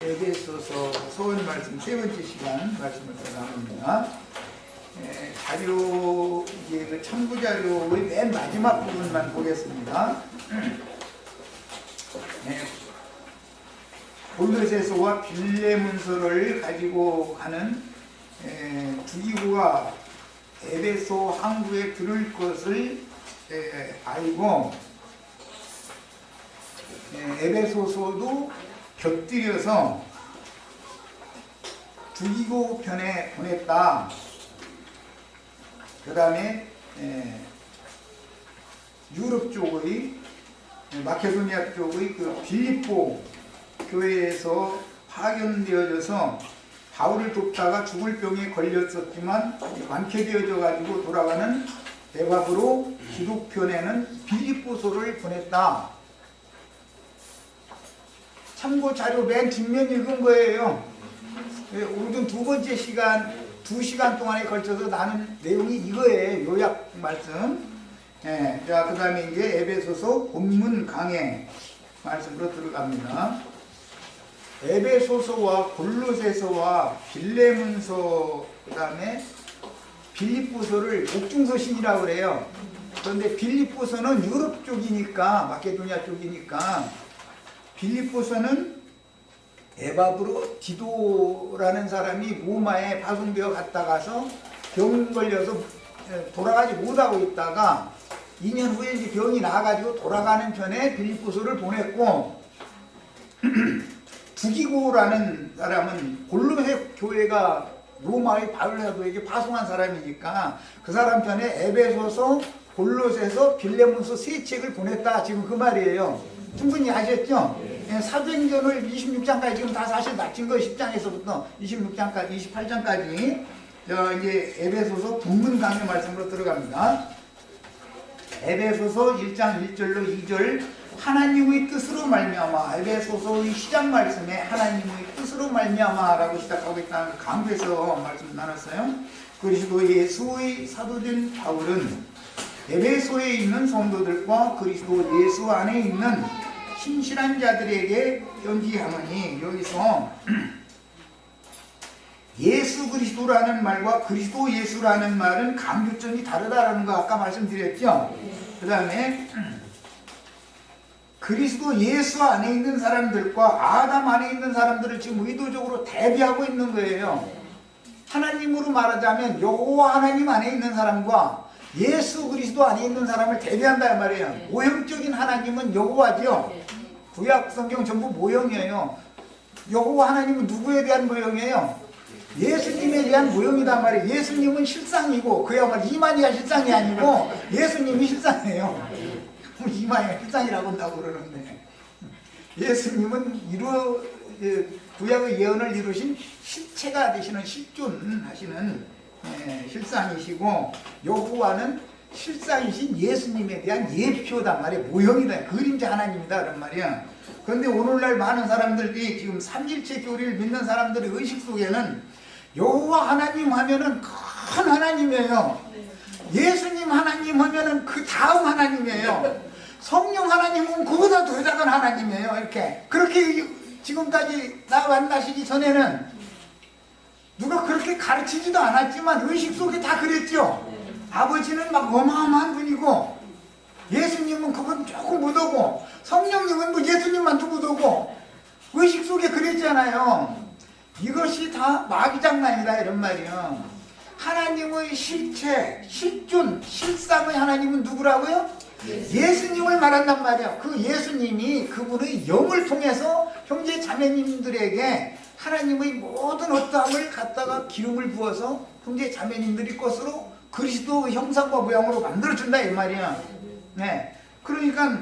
에베소서 서원 말씀 세 번째 시간 말씀을 나눕니다. 자료, 이제 그 참고 자료의 맨 마지막 부분만 보겠습니다. 골로새서와 빌레몬서를 가지고 가는 주기구가 에베소 항구에 들을 것을 알고 에베소서도 곁들여서 주기고 편에 보냈다. 그 다음에 유럽 쪽의 마케도니아 쪽의 그 빌립보 교회에서 파견되어져서 바울을 돕다가 죽을 병에 걸렸었지만 완쾌되어져 가지고 돌아가는 에바브로 기독편에는 빌립보서를 보냈다. 참고 자료 맨 뒷면 읽은 거예요. 오늘 두 번째 시간, 2시간 동안에 걸쳐서 나눈 내용이 이거예요. 요약 말씀. 자, 그 다음에 이제 에베소서 본문 강해 말씀으로 들어갑니다. 에베소서와 골로새서와 빌레몬서, 그 다음에 빌립보서를 옥중서신이라고 그래요. 그런데 빌립보서는 유럽 쪽이니까, 마케도니아 쪽이니까, 빌립보서는 에바브로 디도라는 사람이 로마에 파송되어 갔다 가서 병 걸려서 돌아가지 못하고 있다가 2년 후에 이제 병이 나아가지고 돌아가는 편에 빌립보서를 보냈고, 두기고라는 사람은 골로새 교회가 로마의 바울 사도에게 파송한 사람이니까 그 사람 편에 에베소서, 골로새서, 빌레몬서 세 책을 보냈다. 지금 그 말이에요. 충분히 아셨죠? 사도행전을 26장까지 지금 다 사실 마친 거 10장에서부터 26장까지 28장까지 이제 에베소서 본문 강의 말씀으로 들어갑니다. 에베소서 1장 1절로 2절 하나님의 뜻으로 말미암아, 에베소서의 시작 말씀에 하나님의 뜻으로 말미암아라고 시작하고 있다는 강조해서 말씀 나눴어요. 그리스도 예수의 사도된 바울은 에베소에 있는 성도들과 그리스도 예수 안에 있는 신실한 자들에게 연기하노니, 여기서 예수 그리스도라는 말과 그리스도 예수라는 말은 강조점이 다르다라는 거 아까 말씀드렸죠. 그 다음에 그리스도 예수 안에 있는 사람들과 아담 안에 있는 사람들을 지금 의도적으로 대비하고 있는 거예요. 하나님으로 말하자면 여호와 하나님 안에 있는 사람과 예수 그리스도 안에 있는 사람을 대비한다 말이에요. 모형적인 하나님은 여호와죠. 구약 성경 전부 모형이에요. 여호와 하나님은 누구에 대한 모형이에요? 예수님에 대한 모형이단 말이에요. 예수님은 실상이고, 그야말로 이만희가 실상이 아니고 예수님이 실상이에요. 이만희가 실상이라고 한다고 그러는데, 예수님은 구약의 예언을 이루신 실체가 되시는 실존하시는 실상이시고, 여호와는 실상이신 예수님에 대한 예표단 말이에요. 모형이다. 그림자 하나님이다. 그런 말이야. 그런데 오늘날 많은 사람들이 지금 삼일체 교리를 믿는 사람들의 의식 속에는 여호와 하나님 하면은 큰 하나님이에요. 예수님 하나님 하면은 그 다음 하나님이에요. 성령 하나님은 그보다 더 작은 하나님이에요. 이렇게. 그렇게 지금까지 나 만나시기 전에는 누가 그렇게 가르치지도 않았지만 의식 속에 다 그랬죠. 아버지는 막 어마어마한 분이고, 예수님은 그건 조금 묻어고, 성령님은 뭐 예수님만 좀 묻어고, 의식 속에 그랬잖아요. 이것이 다 마귀장난이다 이런 말이요. 하나님의 실체, 실존, 실상의 하나님은 누구라고요? 예수님을 말한단 말이에요. 그 예수님이 그분의 영을 통해서 형제 자매님들에게 하나님의 모든 어떠함을 갖다가 기름을 부어서 형제 자매님들이 것으로 그리스도의 형상과 모양으로 만들어준다 이 말이야. 네. 그러니까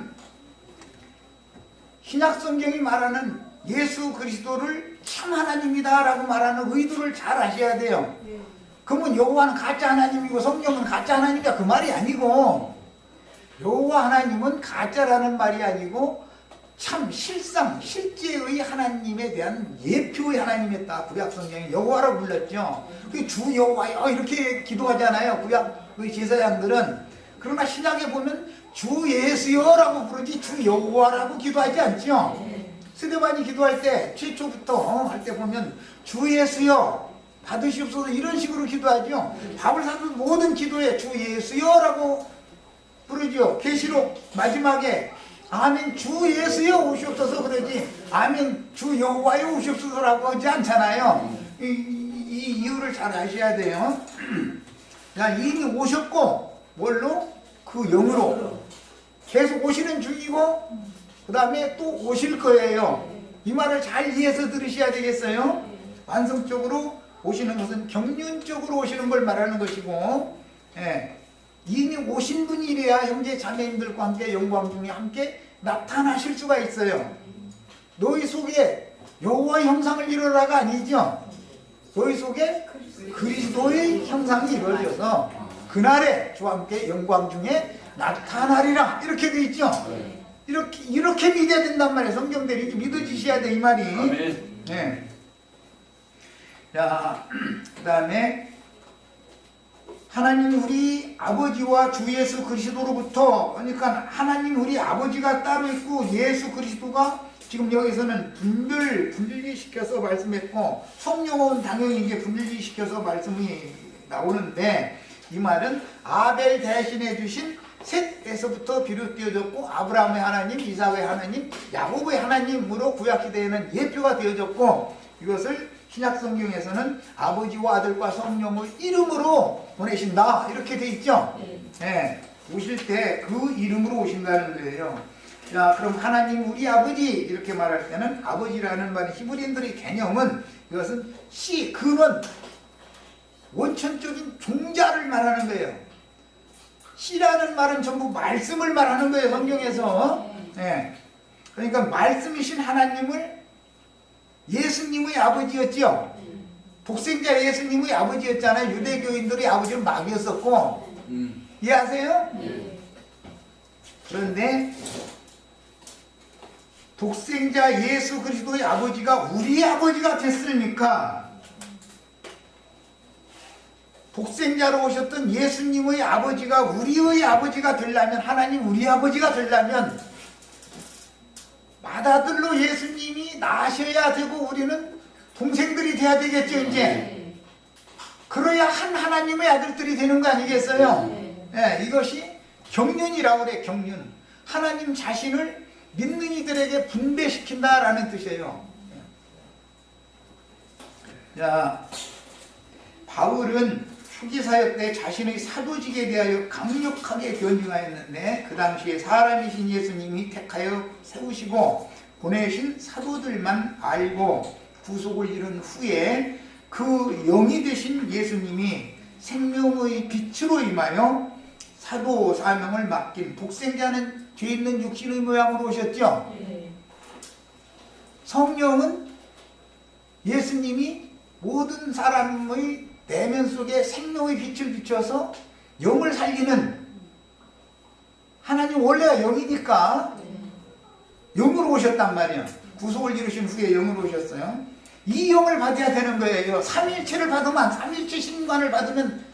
신약 성경이 말하는 예수 그리스도를 참 하나님이다 라고 말하는 의도를 잘 아셔야 돼요. 그러면 여호와는 가짜 하나님이고 성령은 가짜 하나님이다 그 말이 아니고, 여호와 하나님은 가짜라는 말이 아니고 참 실상, 실제의 하나님에 대한 예표의 하나님이었다. 구약 성경에 여호와라고 불렀죠. 주 여호와여 이렇게 기도하잖아요. 구약의 제사장들은. 그러나 신약에 보면 주 예수여라고 부르지 주 여호와라고 기도하지 않죠. 스데반이 기도할 때 최초부터 할 때 보면 주 예수여 받으시옵소서 이런 식으로 기도하죠. 바울사도 모든 기도에 주 예수여라고 부르죠. 계시록 마지막에 아멘 주 예수여 오시옵소서 그러지 아멘 주 여호와여 오시옵소서라고 하지 않잖아요. 이 이유를 잘 아셔야 돼요. 자, 이미 오셨고 뭘로? 그 영으로 계속 오시는 중이고 그 다음에 또 오실 거예요. 이 말을 잘 이해해서 들으셔야 되겠어요. 완성적으로 오시는 것은 경륜적으로 오시는 걸 말하는 것이고, 예, 이미 오신 분이래야 형제 자매님들과 함께 영광 중에 함께 나타나실 수가 있어요. 너희 속에 여호와의 형상을 이루라가 아니죠. 너희 속에 그리스도의 형상이 이루어져서 그날에 주와 함께 영광 중에 나타나리라 이렇게 돼 있죠. 이렇게 믿어야 된단 말이에요. 성경대로 이렇게 믿어지셔야 돼 이 말이. 네. 자, 그 다음에 하나님 우리 아버지와 주 예수 그리스도로부터, 그러니까 하나님 우리 아버지가 따로 있고 예수 그리스도가 지금 여기서는 분리시켜서 말씀했고 성령은 당연히 이제 분리시켜서 말씀이 나오는데, 이 말은 아벨 대신해 주신 셋에서부터 비롯되어졌고 아브라함의 하나님, 이삭의 하나님, 야곱의 하나님으로 구약시대에는 예표가 되어졌고, 이것을 신약성경에서는 아버지와 아들과 성령의 이름으로 보내신다 이렇게 돼 있죠. 네, 오실 때 그 이름으로 오신다는 거예요. 자, 그럼 하나님 우리 아버지 이렇게 말할 때는 아버지라는 말의 히브리인들의 개념은 이것은 씨, 근원, 원천적인 종자를 말하는 거예요. 씨라는 말은 전부 말씀을 말하는 거예요, 성경에서. 네. 그러니까 말씀이신 하나님을 예수님의 아버지였죠. 독생자 예수님의 아버지였잖아요. 유대교인들의 아버지는 마귀였었고. 이해하세요? 그런데 독생자 예수 그리스도의 아버지가 우리의 아버지가 됐으니까, 독생자로 오셨던 예수님의 아버지가 우리의 아버지가 되려면, 하나님 우리 아버지가 되려면 맏아들로 예수님이 나셔야 되고 우리는 동생들이 돼야 되겠죠. 이제 그래야 한 하나님의 아들들이 되는 거 아니겠어요? 네, 이것이 경륜이라고 그래. 경륜, 하나님 자신을 믿는 이들에게 분배시킨다라는 뜻이에요. 자, 바울은 초기 사역 때 자신의 사도직에 대하여 강력하게 변증하였는데, 그 당시에 사람이신 예수님이 택하여 세우시고 보내신 사도들만 알고 구속을 이룬 후에 그 영이 되신 예수님이 생명의 빛으로 임하여 사도 사명을 맡긴 독생자는 죄 있는 육신의 모양으로 오셨죠. 성령은 예수님이 모든 사람의 내면 속에 생명의 빛을 비춰서 영을 살리는, 하나님 원래가 영이니까 영으로 오셨단 말이에요. 구속을 이루신 후에 영으로 오셨어요. 이 영을 받아야 되는 거예요. 삼일체를 받으면, 삼일체 신관을 받으면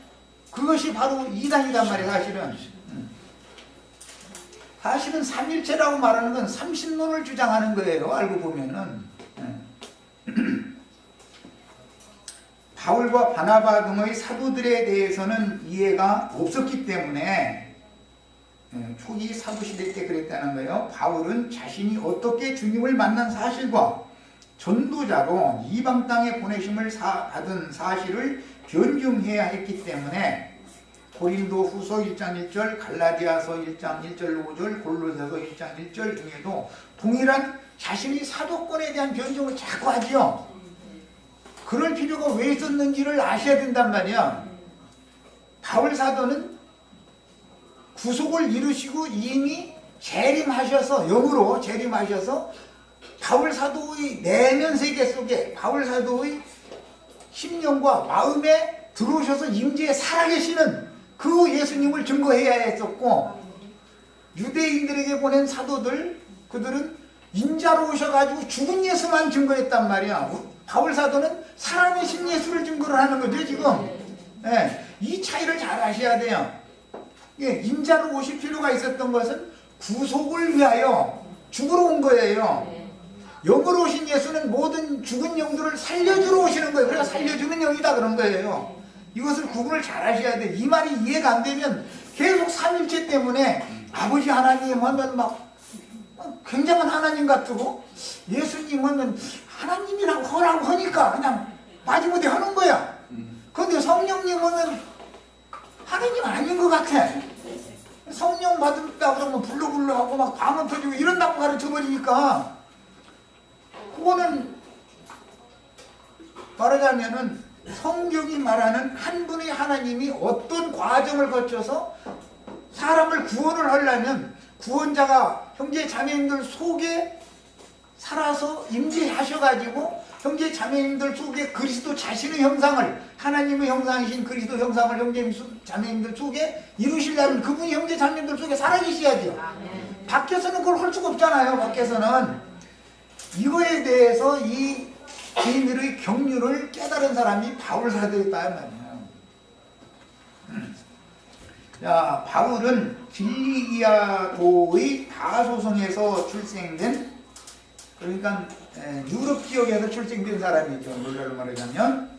그것이 바로 이단이란 말이에요. 사실은 삼일체라고 말하는 건 삼신론을 주장하는 거예요. 알고 보면은. 바울과 바나바 등의 사도들에 대해서는 이해가 없었기 때문에 초기 사도시대 때 그랬다는 거예요. 바울은 자신이 어떻게 주님을 만난 사실과 전도자로 이방 땅에 보내심을 받은 사실을 변증해야 했기 때문에 고린도 후서 1장 1절, 갈라디아서 1장 1절 5절, 골로새서 1장 1절 중에도 동일한 자신이 사도권에 대한 변증을 자꾸 하죠. 그럴 필요가 왜 있었는지를 아셔야 된단 말이야. 바울 사도는 구속을 이루시고 이미 재림하셔서, 영으로 재림하셔서 바울 사도의 내면 세계 속에, 바울 사도의 심령과 마음에 들어오셔서 임재에 살아계시는 그 예수님을 증거해야 했었고, 유대인들에게 보낸 사도들, 그들은 인자로 오셔가지고 죽은 예수만 증거했단 말이야. 바울 사도는 살아계신 예수를 증거를 하는 거죠, 지금. 네, 이 차이를 잘 아셔야 돼요. 인자로 오실 필요가 있었던 것은 구속을 위하여 죽으러 온 거예요. 영으로 오신 예수는 모든 죽은 영들을 살려주러 오시는 거예요. 그래서 살려주는 영이다 그런 거예요. 이것을 구분을 잘 하셔야 돼요. 이 말이 이해가 안 되면 계속 삼일체 때문에 아버지 하나님 하면 막 굉장한 하나님 같고 예수님 하면 하나님이라고 허라고 하니까 그냥 마지못해 하는 거야. 그런데 성령님 하면 하나님 아닌 것 같아. 성령 받았다 그러면 불러불러 하고 막 방언 터지고 이런다고 가르쳐 버리니까 그거는 말하자면은 성경이 말하는 한 분의 하나님이 어떤 과정을 거쳐서 사람을 구원을 하려면 구원자가 형제 자매님들 속에 살아서 임재하셔가지고 형제 자매님들 속에 그리스도 자신의 형상을 하나님의 형상이신 그리스도 형상을 형제 자매님들 속에 이루시려면 그분이 형제 자매님들 속에 살아계셔야죠. 밖에서는 그걸 할 수가 없잖아요. 밖에서는. 이거에 대해서 이 비밀의 경륜을 깨달은 사람이 바울 사도였다 말이에요. 자, 바울은 길리기아도의 다소성에서 출생된, 그러니까 유럽 지역에서 출생된 사람이죠. 물론 말하자면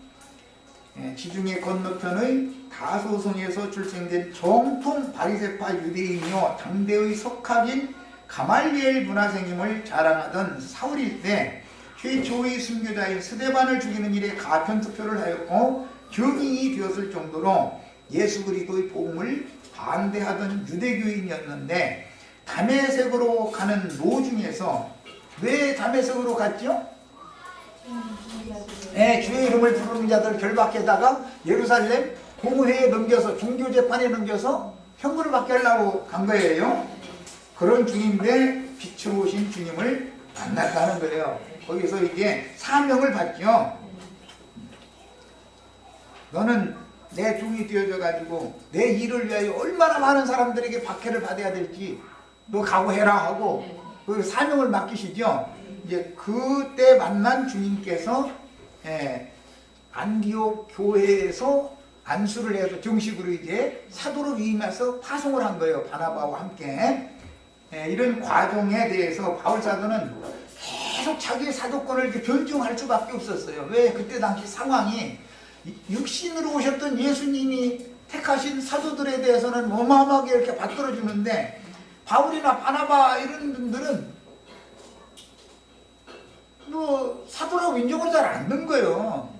지중해 건너편의 다소성에서 출생된 정통 바리새파 유대인이요 당대의 석학인 가말리엘 문화생임을 자랑하던 사울일 때 최초의 순교자인 스데반을 죽이는 일에 가편투표를 하였고 증인이 되었을 정도로 예수 그리스도의 복음을 반대하던 유대교인이었는데 다메섹으로 가는 로중에서 왜 다메섹으로 갔죠? 주의 이름을 부르는 자들 결박해다가 예루살렘 공회에 넘겨서 종교재판에 넘겨서 형벌을 받게 하려고 간 거예요. 그런 중인데 빛으로 오신 주님을 만났다는 거예요. 거기서 이게 사명을 받죠. 너는 내 종이 되어져 가지고 내 일을 위하여 얼마나 많은 사람들에게 박해를 받아야 될지 너 각오해라 하고 그 사명을 맡기시죠. 이제 그때 만난 주님께서 안디옥 교회에서 안수를 해서 정식으로 이제 사도로 위임해서 파송을 한 거예요. 바나바와 함께. 이런 과정에 대해서 바울 사도는 계속 자기의 사도권을 이렇게 변증할 수밖에 없었어요. 왜? 그때 당시 상황이 육신으로 오셨던 예수님이 택하신 사도들에 대해서는 어마어마하게 이렇게 받들어주는데 바울이나 바나바 이런 분들은 뭐 사도라고 인정을 잘 안 된 거예요.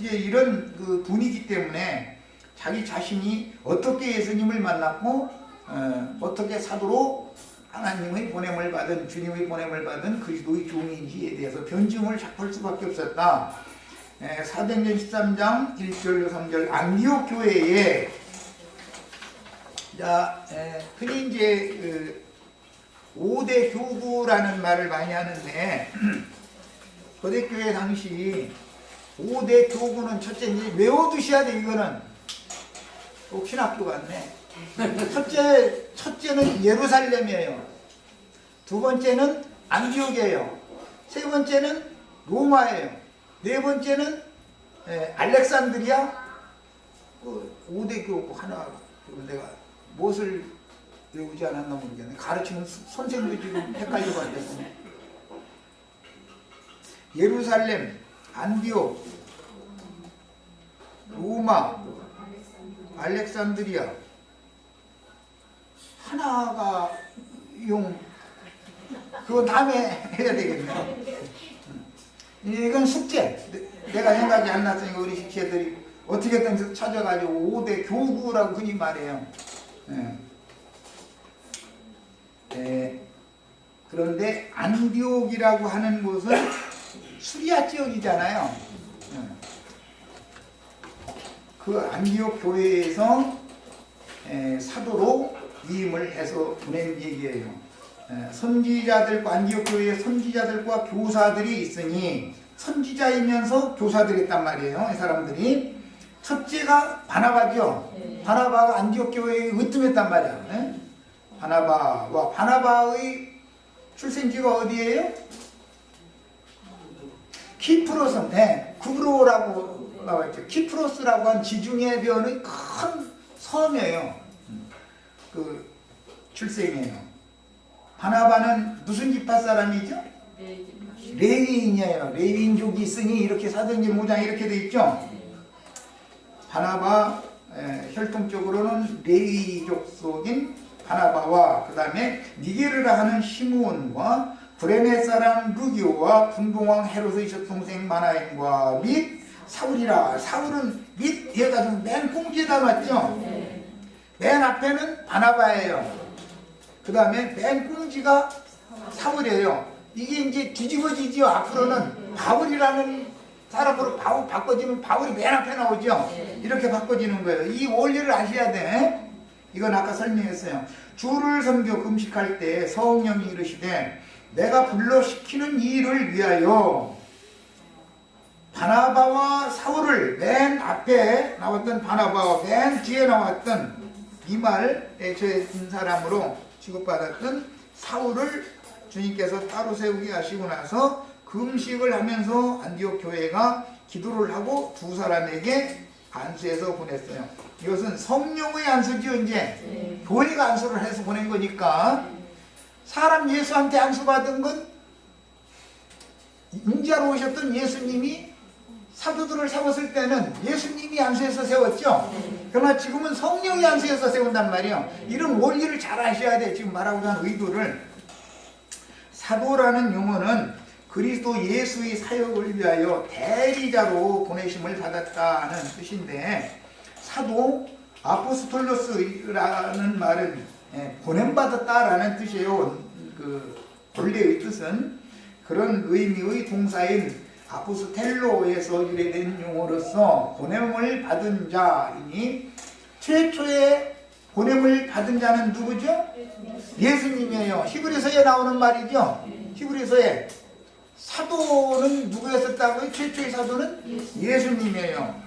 이제 이런 그 분위기 때문에 자기 자신이 어떻게 예수님을 만났고 어떻게 사도로 하나님의 보냄을 받은 주님의 보냄을 받은 그리스도의 종인지에 대해서 변증을 할 수밖에 없었다. 사도행전 13장 1절 3절 안디옥 교회에 흔히 이제 5대 교구라는 말을 많이 하는데 고대교회 당시 5대 교구는 첫째 이제 외워두셔야 돼. 이거는 꼭 신학교 같네. 첫째는 예루살렘이에요. 두 번째는 안디옥이에요. 세 번째는 로마예요. 네 번째는 알렉산드리아. 5대 교구 하나. 내가 무엇을 외우지 않았나 모르겠네. 가르치는 선생님도 지금 헷갈리고 앉았어. 예루살렘, 안디옥, 로마, 알렉산드리아. 하나가 그건 다음에 해야 되겠네. 이건 숙제. 내가 생각이 안 났으니까 우리 식구들이 어떻게든 찾아가지고 5대 교구라고 흔히 말해요. 그런데 안디옥이라고 하는 곳은 수리아 지역이잖아요. 그 안디옥 교회에서 사도로 위임을 해서 보낸 얘기예요. 선지자들과 안디옥 교회에 선지자들과 교사들이 있으니 선지자이면서 교사들이 있단 말이에요. 이 사람들이 첫째가 바나바죠. 바나바가 안디옥 교회에 으뜸했단 말이야. 바나바의 출생지가 어디예요? 키프로스, 구브로라고 나와있죠. 키프로스라고 한 지중해 변의 큰 섬이에요. 그 출생이에요. 바나바는 무슨 지파 사람이죠? 레위인이에요. 레위인족이 있으니 이렇게 사도행전 5장에 이렇게 돼 있죠. 바나바 혈통적으로는 레위족 속인 바나바와 그 다음에 니게르라 하는 시므온과 브레네 사람 루기오와 분봉왕 헤롯의 젖동생 마나임과 및 사울이라. 사울은 및 해가지고 맨 꽁지에다 놨죠. 맨 앞에는 바나바예요. 그 다음에 맨 꽁지가 사울이에요. 이게 이제 뒤집어지죠. 앞으로는 바울이라는 사람으로 바꿔지면 바울이 맨 앞에 나오죠. 이렇게 바꿔지는 거예요. 이 원리를 아셔야 돼. 이건 아까 설명했어요. 주를 섬겨 금식할 때 성령이 이르시되 내가 불러시키는 이 일을 위하여 바나바와 사울을, 맨 앞에 나왔던 바나바와 맨 뒤에 나왔던 이말에 처해진 사람으로 취급받았던 사울을 주님께서 따로 세우게 하시고 나서 금식을 하면서 안디옥 교회가 기도를 하고 두 사람에게 안수해서 보냈어요. 이것은 성령의 안수죠. 이제 교회가 안수를 해서 보낸 거니까. 사람 예수한테 안수받은 건 인자로 오셨던 예수님이 사도들을 세웠을 때는 예수님이 안수해서 세웠죠. 그러나 지금은 성령이 안수해서 세운단 말이에요. 이런 원리를 잘 아셔야 돼. 지금 말하고자 하는 의도를. 사도라는 용어는 그리스도 예수의 사역을 위하여 대리자로 보내심을 받았다는 뜻인데, 사도 아포스톨로스라는 말은 보냄받았다라는 뜻이에요. 그 본래의 뜻은 그런 의미의 동사인 아포스텔로에서 유래된 용어로서 보냄을 받은 자이니, 최초의 보냄을 받은 자는 누구죠? 예수님이에요. 히브리서에 나오는 말이죠. 히브리서에 사도는 누구가 썼다고요? 최초의 사도는 예수님이에요.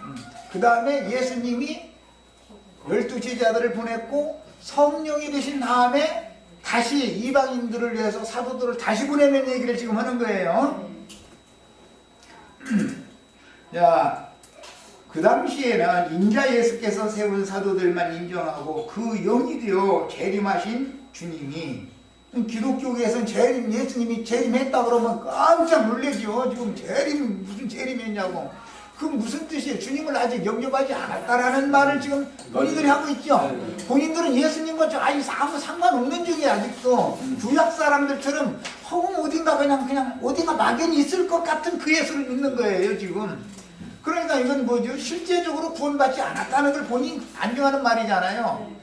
그 다음에 예수님이 12제자들을 보냈고 성령이 되신 다음에 다시 이방인들을 위해서 사도들을 다시 보내는 얘기를 지금 하는 거예요. 자, 그 당시에는 인자 예수께서 세운 사도들만 인정하고 그 영이 되어 재림하신 주님이, 기독교계에서는 재림, 예수님이 재림했다 그러면 깜짝 놀라죠. 지금 재림, 무슨 재림했냐고. 그 무슨 뜻이에요? 주님을 아직 영접하지 않았다라는 말을 지금 본인들이 하고 있죠. 본인들은 예수님과 아무 상관없는 중에 아직도 구약 사람들처럼 허공 어딘가 그냥 어딘가 막연히 있을 것 같은 그 예수를 믿는 거예요 지금. 그러니까 이건 뭐죠? 실제적으로 구원받지 않았다는 걸 본인이 안정하는 말이잖아요.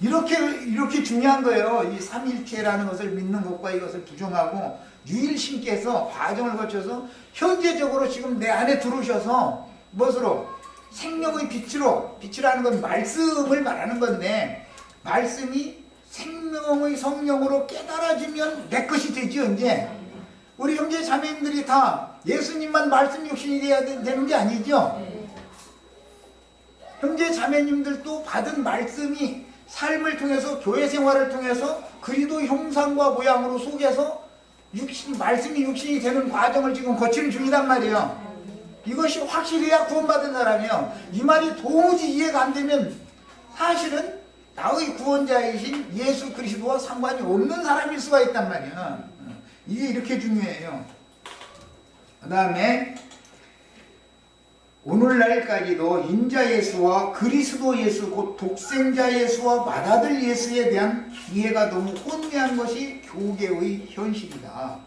이렇게 중요한 거예요. 이 삼일체라는 것을 믿는 것과 이것을 부정하고 유일신께서 과정을 거쳐서 현재적으로 지금 내 안에 들어오셔서 무엇으로? 생명의 빛으로, 빛이라는 건 말씀을 말하는 건데, 말씀이 생명의 성령으로 깨달아지면 내 것이 되죠. 이제 우리 형제 자매님들이 다 예수님만 말씀 육신이 돼야 되는 게 아니죠. 형제 자매님들도 받은 말씀이 삶을 통해서, 교회 생활을 통해서 그리스도 형상과 모양으로 속에서 말씀이 육신이 되는 과정을 지금 거치는 중이란 말이에요. 이것이 확실해야 구원받은 사람이에요. 이 말이 도무지 이해가 안 되면 사실은 나의 구원자이신 예수 그리스도와 상관이 없는 사람일 수가 있단 말이에요. 이게 이렇게 중요해요. 그 다음에 오늘날까지도 인자 예수와 그리스도 예수, 곧 독생자 예수와 맏아들 예수에 대한 이해가 너무 혼미한 것이 교계의 현실이다.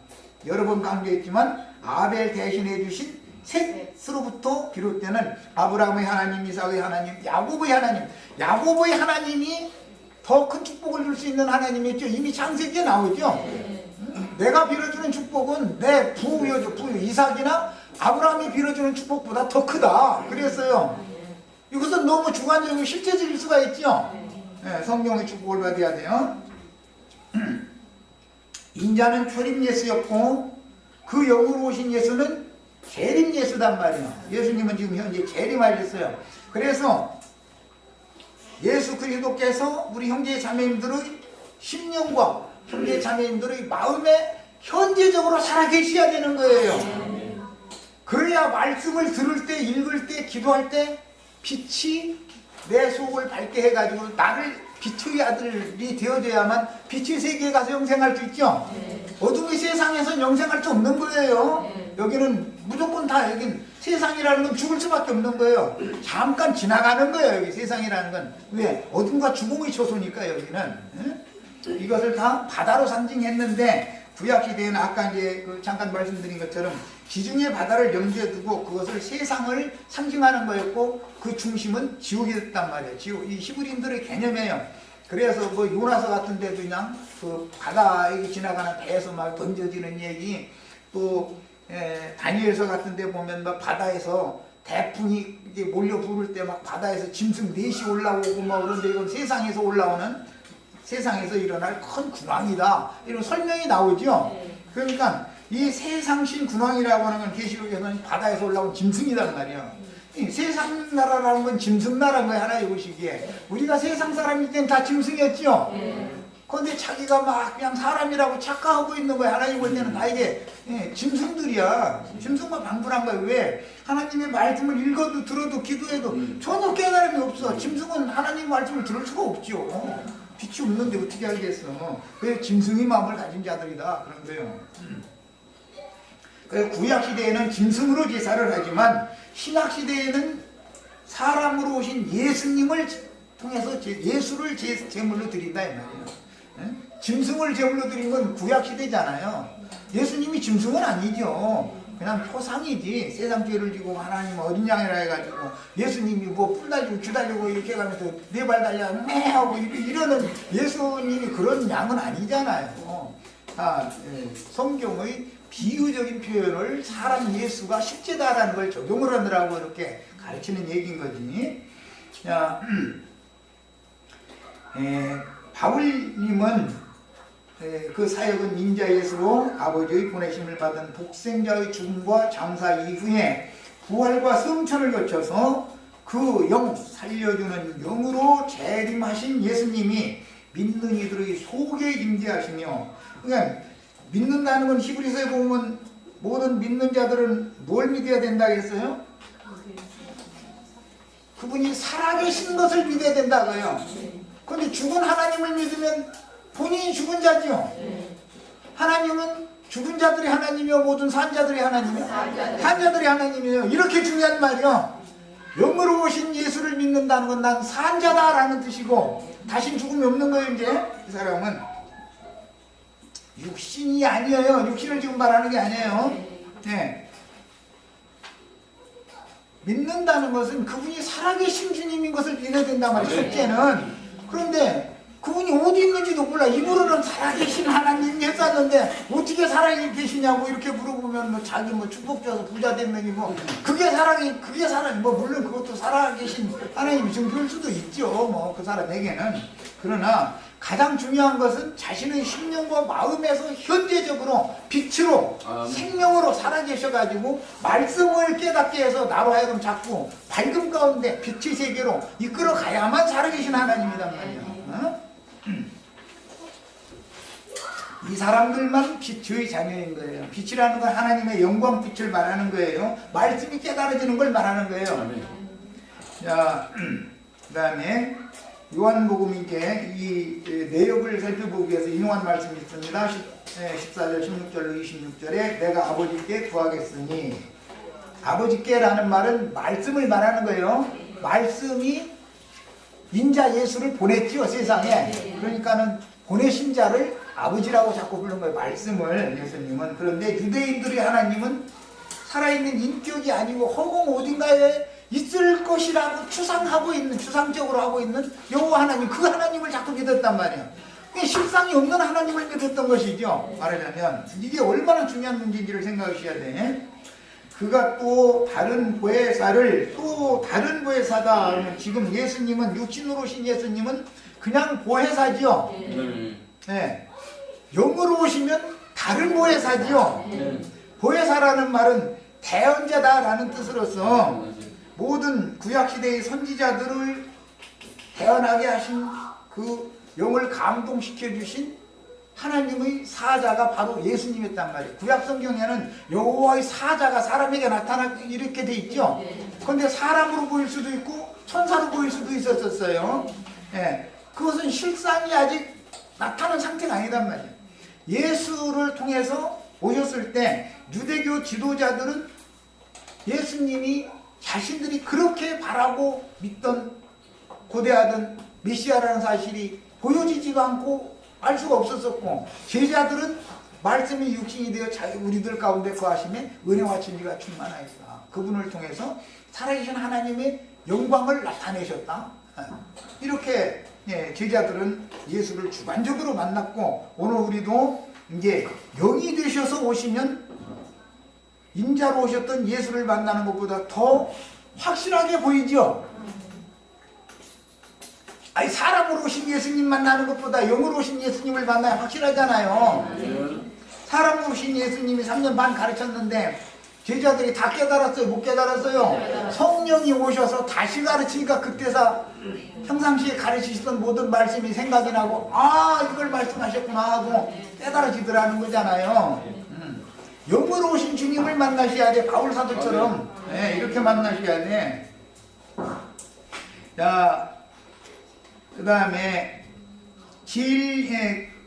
여러 번 강조했지만 아벨 대신해 주신 셋으로부터 비롯되는 아브라함의 하나님, 이삭의 하나님, 야곱의 하나님, 야곱의 하나님이 더 큰 축복을 줄 수 있는 하나님이었죠. 이미 창세기에 나오죠. 내가 빌어주는 축복은 내 부유죠. 이삭이나 아브라함이 빌어주는 축복보다 더 크다. 그랬어요. 이것은 너무 주관적이고 실제적일 수가 있죠. 네, 성령의 축복을 받아야 돼요. 인자는 초림 예수였고 그 영으로 오신 예수는 재림 예수단 말이에요. 예수님은 지금 현재 재림하셨어요. 그래서 예수 그리스도께서 우리 형제 자매님들의 심령과 형제 자매님들의 마음에 현재적으로 살아계셔야 되는 거예요. 그래야 말씀을 들을 때, 읽을 때, 기도할 때 빛이 내 속을 밝게 해가지고 나를 빛의 아들이 되어줘야만 빛의 세계에 가서 영생할 수 있죠. 어둠의 세상에서 영생할 수 없는 거예요. 여기는 무조건 다 여긴 세상이라는 건 죽을 수밖에 없는 거예요. 잠깐 지나가는 거예요. 여기 세상이라는 건. 왜? 어둠과 죽음의 처소니까 여기는. 이것을 다 바다로 상징했는데 구약시대에는 아까 이제 잠깐 말씀드린 것처럼 지중해 바다를 염두에 두고 그것을 세상을 상징하는 거였고 그 중심은 지옥이었단 말이에요. 지옥. 이 히브리인들의 개념이에요. 그래서 뭐 요나서 같은 데도 그냥 그 바다에 지나가는 배에서 막 던져지는 얘기, 또 다니엘서 같은 데 보면 막 바다에서 태풍이 이게 몰려 부를 때 막 바다에서 짐승 넷이 올라오고 막 그런데 이건 세상에서 올라오는, 세상에서 일어날 큰 군왕이다 이런 설명이 나오죠. 그러니까 이 세상신 군왕이라고 하는 건 계시록에서는 바다에서 올라온 짐승이란 말이에요. 이 세상 나라라는 건 짐승 나라인 거예요. 하나의 보시기에 우리가 세상 사람일 땐 다 짐승이었죠. 그런데 자기가 막 그냥 사람이라고 착각하고 있는 거예요. 하나님 볼 때는 다 이게 짐승들이야. 짐승만 방불한 거예요. 왜? 하나님의 말씀을 읽어도 들어도 기도해도 전혀 깨달음이 없어. 짐승은 하나님 말씀을 들을 수가 없죠. 빛이 없는데 어떻게 알겠어. 그게 짐승의 마음을 가진 자들이다 그런 거예요. 그래서 구약시대에는 짐승으로 제사를 하지만 신약시대에는 사람으로 오신 예수님을 통해서 예수를 제물로 드린다 이 말이에요. 짐승을 제물로 드린 건 구약시대잖아요. 예수님이 짐승은 아니죠. 그냥 표상이지. 세상 죄를 지고 하나님 어린 양이라 해가지고 예수님이 뭐 뿔 달리고 쥐 달리고 이렇게 가면서 네 발 달려 매 하고 이러는 예수님이 그런 양은 아니잖아요. 성경의 비유적인 표현을 사람 예수가 실제다라는 걸 적용을 하느라고 이렇게 가르치는 얘기인 거지. 자, 바울님은 그 사역은 인자 예수로 아버지의 보내심을 받은 복생자의 죽음과 장사 이후에 부활과 성천을 거쳐서 그 영 살려주는 영으로 재림하신 예수님이 믿는 이들의 속에 임재하시며, 그러니까 믿는다는 건 히브리서에 보면 모든 믿는 자들은 뭘 믿어야 된다 했어요? 그분이 살아계신 것을 믿어야 된다고요. 그런데 죽은 하나님을 믿으면 본인이 죽은 자지요. 하나님은 죽은 자들이 하나님이요 모든 산 자들이 하나님이요? 산 자들이 하나님이에요. 이렇게 중요한 말이요. 영으로 오신 예수를 믿는다는 건 난 산 자다라는 뜻이고 다신 죽음이 없는 거예요. 이제 이 사람은 육신이 아니에요. 육신을 지금 말하는 게 아니에요. 네. 믿는다는 것은 그분이 살아계신 주님인 것을 믿어야 된단 말이에요. 첫째는. 그런데 그분이 어디 있는지도 몰라. 입으로는 살아계신 하나님 했었는데 어떻게 살아계시냐고 이렇게 물어보면 뭐 자기 뭐 축복 줘서 부자 됐느니 뭐 그게 뭐 물론 그것도 살아계신 하나님이 좀 그럴 수도 있죠. 뭐 그 사람에게는. 그러나 가장 중요한 것은 자신의 심령과 마음에서 현재적으로 빛으로 생명으로 살아계셔가지고 말씀을 깨닫게 해서 나로 하여금 자꾸 밝음 가운데 빛의 세계로 이끌어 가야만 살아계신 하나님이란 말이에요. 이 사람들만 빛의 자녀인 거예요. 빛이라는 건 하나님의 영광 빛을 말하는 거예요. 말씀이 깨달아지는 걸 말하는 거예요. 자, 그 다음에 요한복음 이제 이 내역을 살펴보기 위해서 인용한 말씀이 있습니다. 14절, 16절로 26절에 내가 아버지께 구하겠으니, 아버지께라는 말은 말씀을 말하는 거예요. 말씀이 인자 예수를 보냈지요, 세상에. 그러니까는 보내신 자를 아버지라고 자꾸 부르는 거예요, 말씀을. 예수님은. 그런데 유대인들의 하나님은 살아있는 인격이 아니고 허공 어딘가에 있을 것이라고 추상하고 있는, 추상적으로 하고 있는 여호와 하나님, 그 하나님을 자꾸 믿었단 말이에요. 실상이 없는 하나님을 믿었던 것이죠. 말하자면 이게 얼마나 중요한 문제인지를 생각하셔야 돼. 그가 또 다른 보혜사다. 지금 예수님은, 육신으로 오신 예수님은 그냥 보혜사지요. 네. 영으로 오시면 다른 보혜사지요. 보혜사라는 말은 대언자다라는 뜻으로서 모든 구약시대의 선지자들을 태어나게 하신 그 영을 감동시켜 주신 하나님의 사자가 바로 예수님이었단 말이에요. 구약성경에는 여호와의 사자가 사람에게 나타나 이렇게 돼 있죠. 그런데 사람으로 보일 수도 있고 천사로 보일 수도 있었어요. 예. 그것은 실상이 아직 나타난 상태가 아니단 말이에요. 예수를 통해서 오셨을 때 유대교 지도자들은 예수님이 자신들이 그렇게 바라고 믿던 고대하던 메시아라는 사실이 보여지지도 않고 알 수가 없었었고, 제자들은 말씀이 육신이 되어 우리들 가운데 거하심에 은혜와 진리가 충만하였다. 그분을 통해서 살아계신 하나님의 영광을 나타내셨다. 이렇게 제자들은 예수를 주관적으로 만났고, 오늘 우리도 이제 영이 되셔서 오시면 인자로 오셨던 예수를 만나는 것보다 더 확실하게 보이죠. 아니, 사람으로 오신 예수님 만나는 것보다 영으로 오신 예수님을 만나야 확실하잖아요. 사람으로 오신 예수님이 3년 반 가르쳤는데 제자들이 다 깨달았어요? 못 깨달았어요? 성령이 오셔서 다시 가르치니까 그때서 평상시에 가르치시던 모든 말씀이 생각이 나고, 아, 이걸 말씀하셨구나 하고 깨달아지더라는 거잖아요. 영으로 오신 주님을 만나셔야 돼. 바울 사도처럼 이렇게 만나셔야 돼. 자, 그 다음에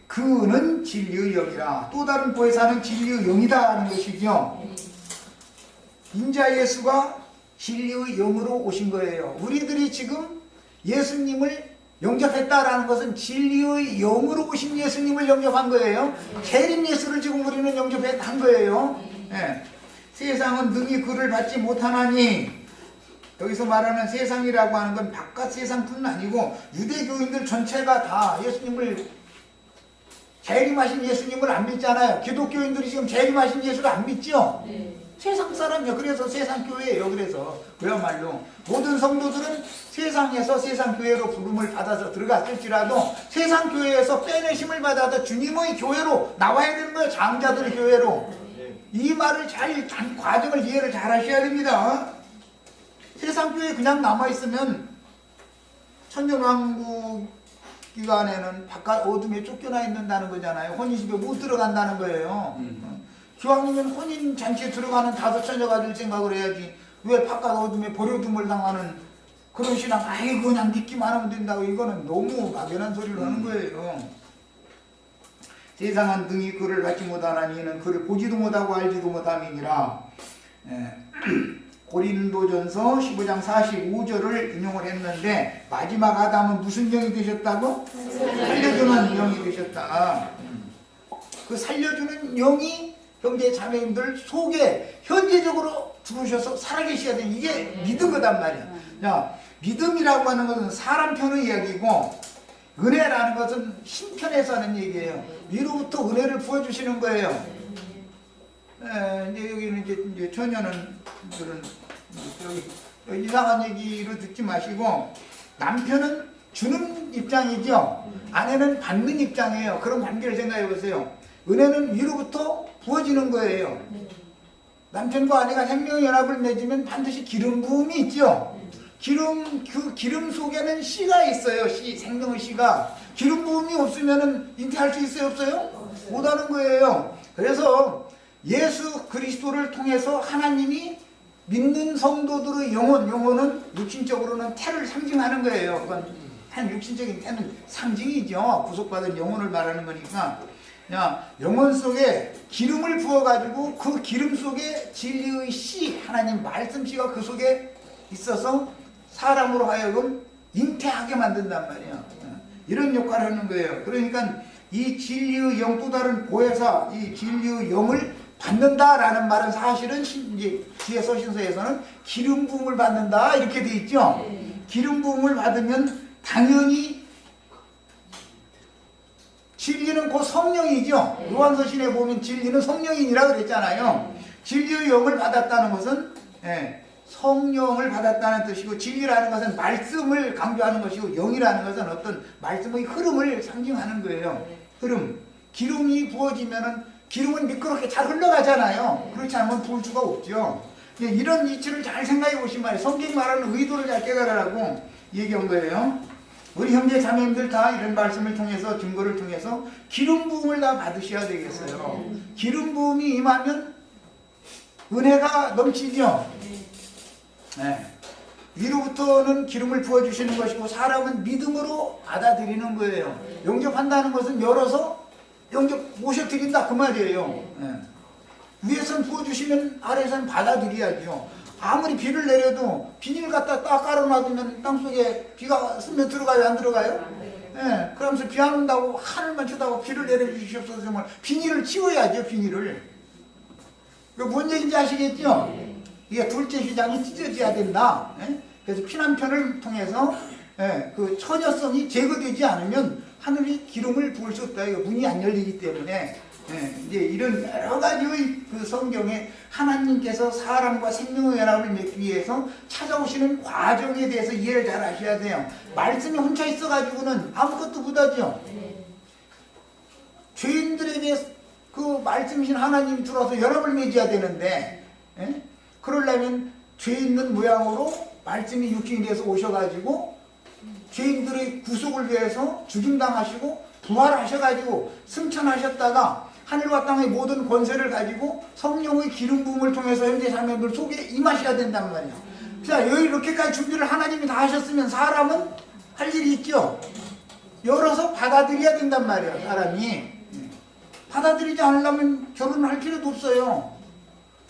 그는 진리의 영이라. 또 다른 보혜사는 진리의 영이다 하는 것이죠. 인자 예수가 진리의 영으로 오신 거예요. 우리들이 지금 예수님을 영접했다라는 것은 진리의 영으로 오신 예수님을 영접한 거예요. 재림 예수를 지금 우리는 영접한 거예요. 세상은 능히 그를 받지 못하나니, 여기서 말하는 세상이라고 하는 건 바깥 세상뿐 아니고 유대교인들 전체가 다 예수님을, 재림하신 예수님을 안 믿잖아요. 기독교인들이 지금 재림하신 예수를 안 믿죠? 세상 사람이요. 그래서 세상 교회예요. 그래서 그야말로 모든 성도들은 세상에서 세상 교회로 부름을 받아서 들어갔을지라도 세상 교회에서 빼내심을 받아서 주님의 교회로 나와야 되는 거예요. 장자들의 교회로. 이 말을 잘, 과정을 이해를 잘 하셔야 됩니다. 세상 교회에 그냥 남아있으면 천년왕국 기간에는 바깥 어둠에 쫓겨나 있는다는 거잖아요. 혼인집에 못 들어간다는 거예요. 기왕이면 혼인잔치에 들어가는 5 처녀가 될 생각을 해야지, 왜 바깥 어둠에 버려둠을 당하는 그런 신앙, 아이고 그냥 믿기만 하면 된다고, 이거는 너무 막연한 소리를 하는 거예요. 세상은 능히 그를 받지 못하나니 이는 그를 보지도 못하고 알지도 못함이니라. 고린도전서 15장 45절을 인용을 했는데, 마지막 아담은 무슨 영이 되셨다고? 살려주는 영이 되셨다. 그 살려주는 영이 형제 자매님들 속에 현재적으로 들어오셔서 살아계셔야 돼. 이게 믿은 거단 말이야. 야, 믿음이라고 하는 것은 사람 편의 이야기고, 은혜라는 것은 신편에서 하는 얘기예요. 위로부터 은혜를 부어주시는 거예요. 이제 여기는 이제 처녀는들은 여기 이상한 얘기를 듣지 마시고, 남편은 주는 입장이죠. 아내는 받는 입장이에요. 그런 관계를 생각해 보세요. 은혜는 위로부터 부어지는 거예요. 남편과 아내가 생명연합을 맺으면 반드시 기름 부음이 있죠. 그 기름 속에는 씨가 있어요. 씨, 생명의 씨가. 기름 부음이 없으면 잉태할 수 있어요? 없어요? 못하는 거예요. 그래서 예수 그리스도를 통해서 하나님이 믿는 성도들의 영혼은 육신적으로는 태를 상징하는 거예요. 그건 한 육신적인 태는 상징이죠. 구속받은 영혼을 말하는 거니까. 영혼 속에 기름을 부어가지고 그 기름 속에 진리의 씨, 하나님 말씀 씨가 그 속에 있어서 사람으로 하여금 잉태하게 만든단 말이야. 이런 역할을 하는 거예요. 그러니까 이 진리의 영, 또 다른 보혜사, 이 진리의 영을 받는다라는 말은 사실은 이제 뒤에 서신서에서는 기름 부음을 받는다 이렇게 돼 있죠. 기름 부음을 받으면 당연히 진리는 곧 성령이죠. 요한서신에 보면 진리는 성령이니라 그랬잖아요. 진리의 영을 받았다는 것은 성령을 받았다는 뜻이고, 진리라는 것은 말씀을 강조하는 것이고, 영이라는 것은 어떤 말씀의 흐름을 상징하는 거예요. 흐름. 기름이 부어지면은 기름은 미끄럽게 잘 흘러가잖아요. 그렇지 않으면 부을 수가 없죠. 이런 이치를 잘 생각해 보시면 말이에요. 성경이 말하는 의도를 잘 깨달으라고 얘기한 거예요. 우리 형제 자매님들 다 이런 말씀을 통해서, 증거를 통해서 기름 부음을 다 받으셔야 되겠어요. 기름 부음이 임하면 은혜가 넘치죠. 위로부터는 기름을 부어주시는 것이고 사람은 믿음으로 받아들이는 거예요. 영접한다는 것은 열어서 모셔드린다 그 말이에요. 위에선 부어주시면 아래에서는 받아들여야죠. 아무리 비를 내려도 비닐 갖다 딱 깔아놔두면 땅속에 비가 스면 들어가요 안 들어가요? 그러면서 비 안 온다고 하늘만 쳐다보고 비를 내려주시옵소서. 정말 비닐을 치워야죠. 비닐을. 뭔 얘기인지 아시겠죠? 이게 둘째 휘장이 찢어져야 된다. 그래서 피난편을 통해서 그 처녀성이 제거되지 않으면 하늘이 기름을 부을 수 없다. 이거 문이 안 열리기 때문에 이제 이런 여러 가지의 그 성경에 하나님께서 사람과 생명의 연합을 맺기 위해서 찾아오시는 과정에 대해서 이해를 잘 하셔야 돼요. 말씀이 훔쳐 있어가지고는 아무것도 못하죠. 죄인들에게 그 말씀이신 하나님이 들어와서 연합을 맺어야 되는데 그러려면 죄 있는 모양으로 말씀이 육신이 돼서 오셔가지고 죄인들의 구속을 위해서 죽임당하시고 부활하셔가지고 승천하셨다가 하늘과 땅의 모든 권세를 가지고 성령의 기름 부음을 통해서 현재 사명들 속에 임하셔야 된단 말이야. 자, 여기 이렇게까지 준비를 하나님이 다 하셨으면 사람은 할 일이 있죠. 열어서 받아들여야 된단 말이야. 사람이 받아들이지 않으려면 결혼할 필요도 없어요.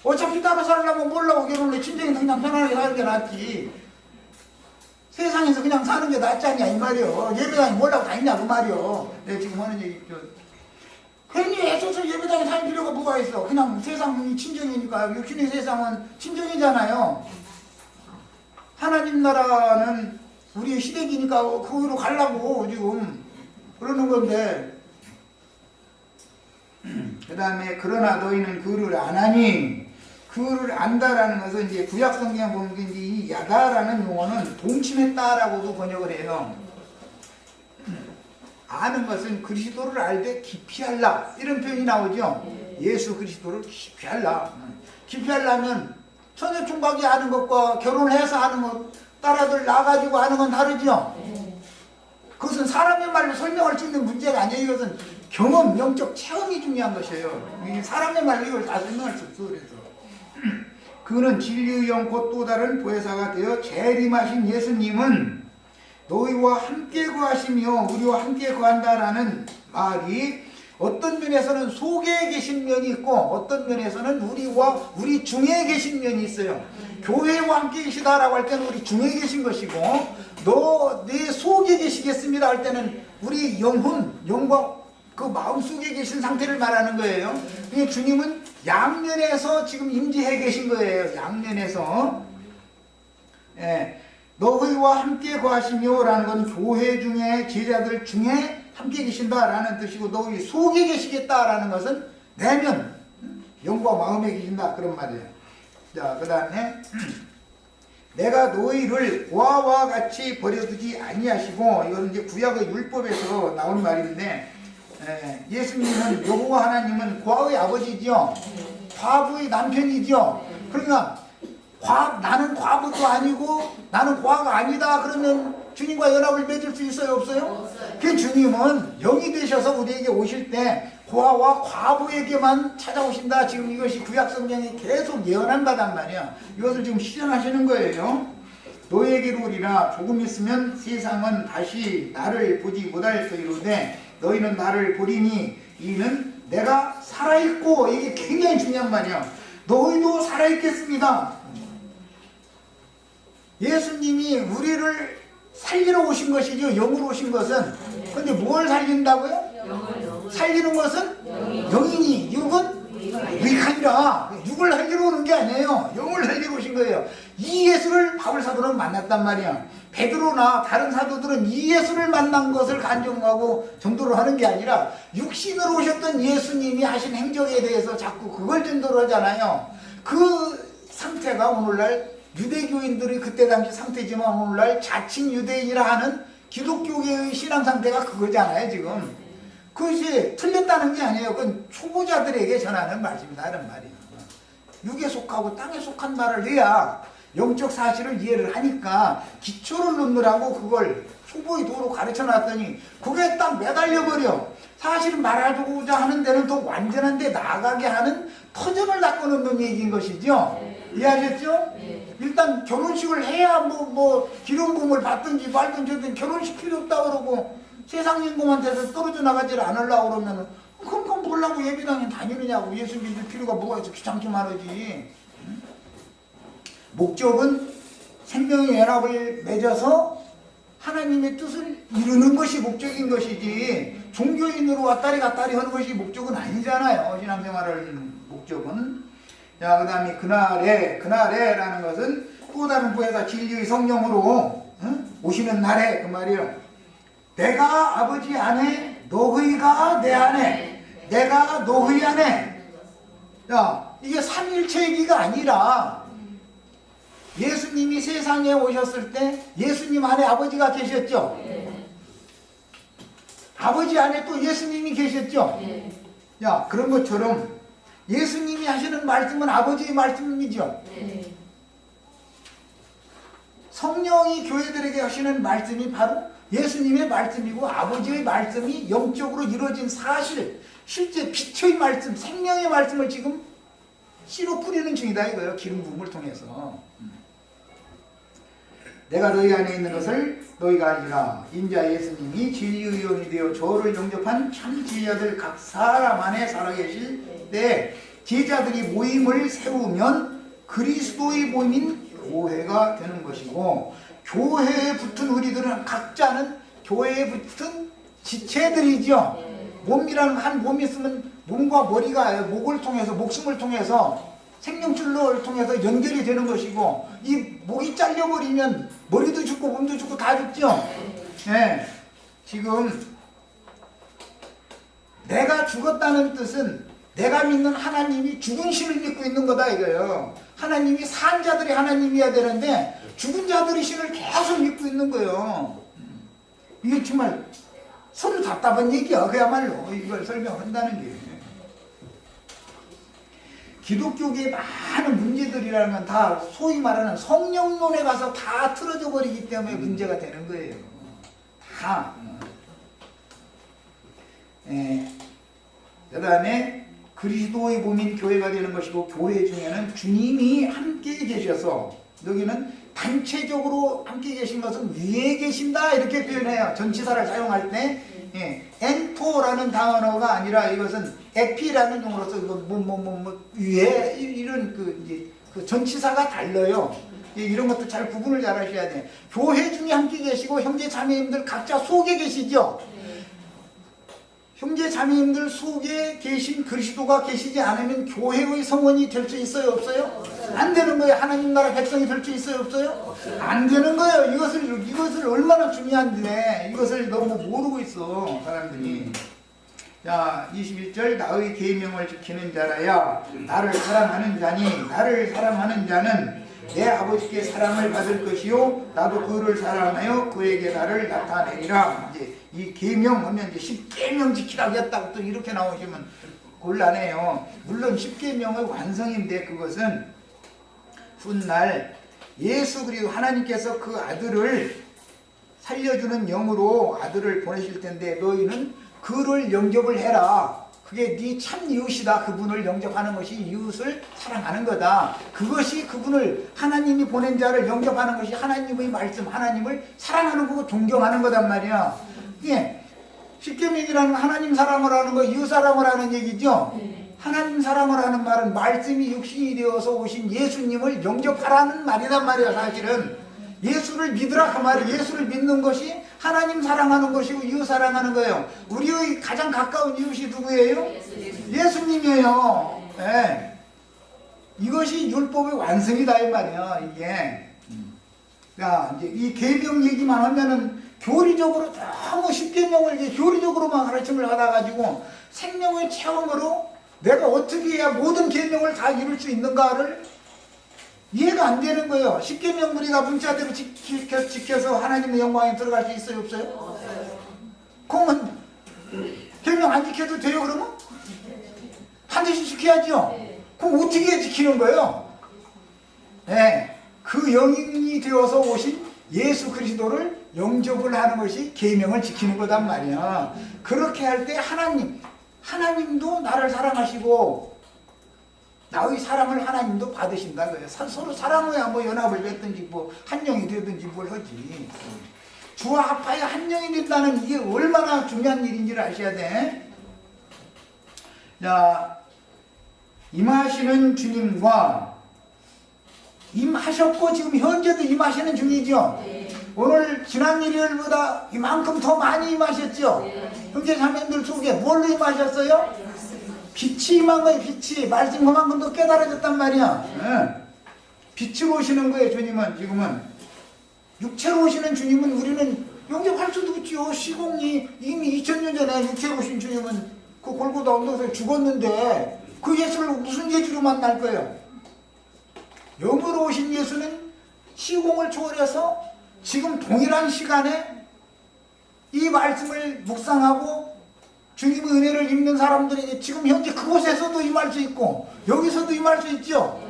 어차피 따로 살려면 뭐라고 결혼을 해. 친정에서 그냥 편안하게 사는 게 낫지. 세상에서 그냥 사는 게 낫지 않냐 이 말이요. 예배당에 뭐라고 다니냐 그 말이요. 내가 지금 하는 얘기죠. 괜히 애써서 예배당에 살 필요가 뭐가 있어. 그냥 세상이 친정이니까. 육신의 세상은 친정이잖아요. 하나님 나라는 우리의 시댁이니까 거기로 가려고 지금 그러는 건데 그 다음에 그러나 너희는 그를 안하니 그를 안다라는 것은 이제 구약 성경에 보면 이제 이 야다라는 용어는 동침했다라고도 번역을 해요. 아는 것은 그리스도를 알되 깊이 알라 이런 표현이 나오죠. 예수 그리스도를 깊이 알라. 깊이 알라면 처녀 총각이 아는 것과 결혼을 해서 아는 것 딸아들 낳아가지고 아는 건 다르죠. 그것은 사람의 말로 설명할 수 있는 문제가 아니에요. 이것은 경험, 영적 체험이 중요한 것이에요. 사람의 말로 이걸 다 설명할 수 없어. 그래서 그는 진리의 영 곧 또 다른 보혜사가 되어 재림하신 예수님은 너희와 함께 거하시며 우리와 함께 거한다라는 말이 어떤 면에서는 속에 계신 면이 있고 어떤 면에서는 우리 중에 계신 면이 있어요. 교회와 함께 계시다라고 할 때는 우리 중에 계신 것이고 내 속에 계시겠습니다 할 때는 우리 영과 그 마음속에 계신 상태를 말하는 거예요. 그러니까 주님은 양면에서 지금 임재해 계신 거예요. 양면에서. 너희와 함께 거하시며 라는 건 교회 중에 제자들 중에 함께 계신다라는 뜻이고 너희 속에 계시겠다라는 것은 내면 영과 마음에 계신다 그런 말이에요. 자, 그 다음에 내가 너희를 고아와 같이 버려두지 아니하시고 이건 이제 구약의 율법에서 나온 말인데 예수님은 여호와 하나님은 고아의 아버지죠. 과부의 남편이죠. 그러니까 나는 과부도 아니고 나는 고아가 아니다 그러면 주님과 연합을 맺을 수 있어요 없어요? 그 주님은 영이 되셔서 우리에게 오실 때 고아와 과부에게만 찾아오신다. 지금 이것이 구약 성경이 계속 예언한 바단 말이야. 이것을 지금 실현하시는 거예요. 너희에게로 오리라. 조금 있으면 세상은 다시 나를 보지 못할 터이로되 너희는 나를 보리니 이는 내가 살아있고. 이게 굉장히 중요한 말이야. 너희도 살아있겠습니다. 예수님이 우리를 살리러 오신 것이죠. 영으로 오신 것은. 근데 뭘 살린다고요? 살리는 것은 영이니 육은 위익하니라. 육을 살리러 오는 게 아니에요. 영을 살리러 오신 거예요. 이 예수를 바울 사도는 만났단 말이야. 베드로나 다른 사도들은 이 예수를 만난 것을 간증하고 전도를 하는 게 아니라 육신으로 오셨던 예수님이 하신 행적에 대해서 자꾸 그걸 전도를 하잖아요. 그 상태가 오늘날 유대교인들이 그때 당시 상태지만 오늘날 자칭 유대인이라 하는 기독교계의 신앙 상태가 그거잖아요 지금. 그것이 틀렸다는 게 아니에요. 그건 초보자들에게 전하는 말씀이다 이런 말이에요. 육에 속하고 땅에 속한 말을 해야 영적 사실을 이해를 하니까 기초를 놓느라고 그걸 초보의 도로 가르쳐 놨더니 그게 딱 매달려 버려. 사실은 말하고자 하는 데는 더 완전한 데 나아가게 하는 터전을 닦아놓는 얘기인 것이죠. 이해하셨죠? 일단 결혼식을 해야 뭐 기름 부음을 받든지 말든지 하든 결혼식 필요 없다 그러고 세상 인공한테서 떨어져 나가지를 않으려고 그러면 그럼 뭐라고 예배당에 다니느냐고. 예수 믿을 필요가 뭐가 있어. 귀찮기만 하지. 목적은 생명의 연합을 맺어서 하나님의 뜻을 이루는 것이 목적인 것이지 종교인으로 왔다리 갔다리 하는 것이 목적은 아니잖아요. 신앙생활을 목적은. 자, 그 다음에 그날에라는 것은 또 다른 부에서 진리의 성령으로 오시는 날에 그 말이에요. 내가 아버지 안에 너희가 내 안에 내가 너희 안에. 야, 이게 삼일체 얘기가 아니라 예수님이 세상에 오셨을 때 예수님 안에 아버지가 계셨죠? 아버지 안에 또 예수님이 계셨죠? 야, 그런 것처럼 예수님이 하시는 말씀은 아버지의 말씀이죠? 성령이 교회들에게 하시는 말씀이 바로 예수님의 말씀이고 아버지의 말씀이 영적으로 이루어진 사실, 실제 빛의 말씀, 생명의 말씀을 지금 씨로 뿌리는 중이다 이거예요. 기름 부음을 통해서. 내가 너희 안에 있는 것을 너희가 알리라. 인자 예수님이 진리의 영이 되어 저를 영접한 참 제자들 각 사람 안에 살아계실 때 제자들이 모임을 세우면 그리스도의 모임인 교회가 되는 것이고, 교회에 붙은 우리들은 각자는 교회에 붙은 지체들이죠. 몸이라는 한 몸이 있으면 몸과 머리가 목을 통해서, 목숨을 통해서, 생명줄을 통해서 연결이 되는 것이고, 이 목이 잘려버리면 머리도 죽고 몸도 죽고 다 죽죠. 네. 지금 내가 죽었다는 뜻은 내가 믿는 하나님이 죽은 신을 믿고 있는 거다 이거예요. 하나님이 산 자들이 하나님이어야 되는데 죽은 자들이 신을 계속 믿고 있는 거예요. 이게 정말 서로 답답한 얘기야. 그야말로 이걸 설명한다는 게. 기독교계의 많은 문제들이라는 건 다 소위 말하는 성령론에 가서 다 틀어져 버리기 때문에 문제가 되는 거예요. 다. 그 다음에 그리스도의 몸인 교회가 되는 것이고, 교회 중에는 주님이 함께 계셔서, 여기는 단체적으로 함께 계신 것은 위에 계신다 이렇게 표현해요. 전치사를 사용할 때 엔토라는 단어가 아니라 이것은 에피라는 용어로서 위에 이런 그 전치사가 달라요. 이런 것도 잘 구분을 잘 하셔야 돼요. 교회 중에 함께 계시고 형제 자매님들 각자 속에 계시죠. 형제 자매님들 속에 계신 그리스도가 계시지 않으면 교회의 성원이 될 수 있어요, 없어요? 안 되는 거예요. 하나님 나라 백성이 될 수 있어요, 없어요? 안 되는 거예요. 이것을 얼마나 중요한데 이것을 너무 모르고 있어 사람들이. 자, 21절 나의 계명을 지키는 자라야 나를 사랑하는 자니, 나를 사랑하는 자는 내 아버지께 사랑을 받을 것이요 나도 그를 사랑하여 그에게 나를 나타내리라. 이제 이 계명 하면 이제 10계명 지키라고 했다고 또 이렇게 나오시면 곤란해요. 물론 10계명의 완성인데 그것은 훗날 예수 그리스도 하나님께서 그 아들을 살려주는 영으로 아들을 보내실 텐데 너희는 그를 영접을 해라. 그게 네 참 이웃이다. 그분을 영접하는 것이 이웃을 사랑하는 거다. 그것이 그분을, 하나님이 보낸 자를 영접하는 것이 하나님의 말씀, 하나님을 사랑하는 거고 존경하는 거단 말이야. 예, 십계명이라는 하나님 사랑을 하는 거, 이웃 사랑을 하는 얘기죠. 하나님 사랑을 하는 말은 말씀이 육신이 되어서 오신 예수님을 영접하라는 말이란 말이야. 사실은 예수를 믿으라 그 말이, 예수를 믿는 것이 하나님 사랑하는 것이고 이웃 사랑하는 거예요. 우리의 가장 가까운 이웃이 누구예요? 예수님이에요. 네. 이것이 율법의 완성이다 이 말이야. 이게. 자, 이제 이 계명 얘기만 하면은 교리적으로 너무 십계명을 이제 교리적으로만 가르침을 하다 가지고 생명의 체험으로 내가 어떻게 해야 모든 계명을 다 이룰 수 있는가를 이해가 안 되는 거예요. 십계명 우리가 문자대로 지켜서 하나님의 영광에 들어갈 수 있어요, 없어요? 그러면 계명 안 지켜도 돼요, 그러면? 반드시 지켜야죠. 그럼 어떻게 지키는 거예요? 네, 그 영이 되어서 오신 예수 그리스도를 영접을 하는 것이 계명을 지키는 거단 말이야. 그렇게 할 때 하나님도 나를 사랑하시고 나의 사랑을 하나님도 받으신다 그래요. 서로 사랑해야 뭐 연합을 맺든지 뭐 한 영이 되든지 뭘 하지. 주와 합하여 한 영이 된다는 이게 얼마나 중요한 일인지를 아셔야 돼. 자, 임하시는 주님과 임하셨고 지금 현재도 임하시는 중이죠. 오늘 지난 일요일보다 이만큼 더 많이 임하셨죠. 형제 자매님들 속에 뭘로 임하셨어요? 빛이 임한 거예요. 빛이. 말씀 그만큼 더 깨달아졌단 말이야. 빛으로 오시는 거예요. 주님은 지금은. 육체로 오시는 주님은 우리는 영접할 수도 없지요. 시공이 이미 2000년 전에 육체로 오신 주님은 그 골고다 언덕에서 죽었는데 그 예수를 무슨 예주로 만날 거예요? 영으로 오신 예수는 시공을 초월해서 지금 동일한 시간에 이 말씀을 묵상하고 주님의 은혜를 입는 사람들에게 지금 현재 그곳에서도 임할 수 있고 여기서도 임할 수 있죠.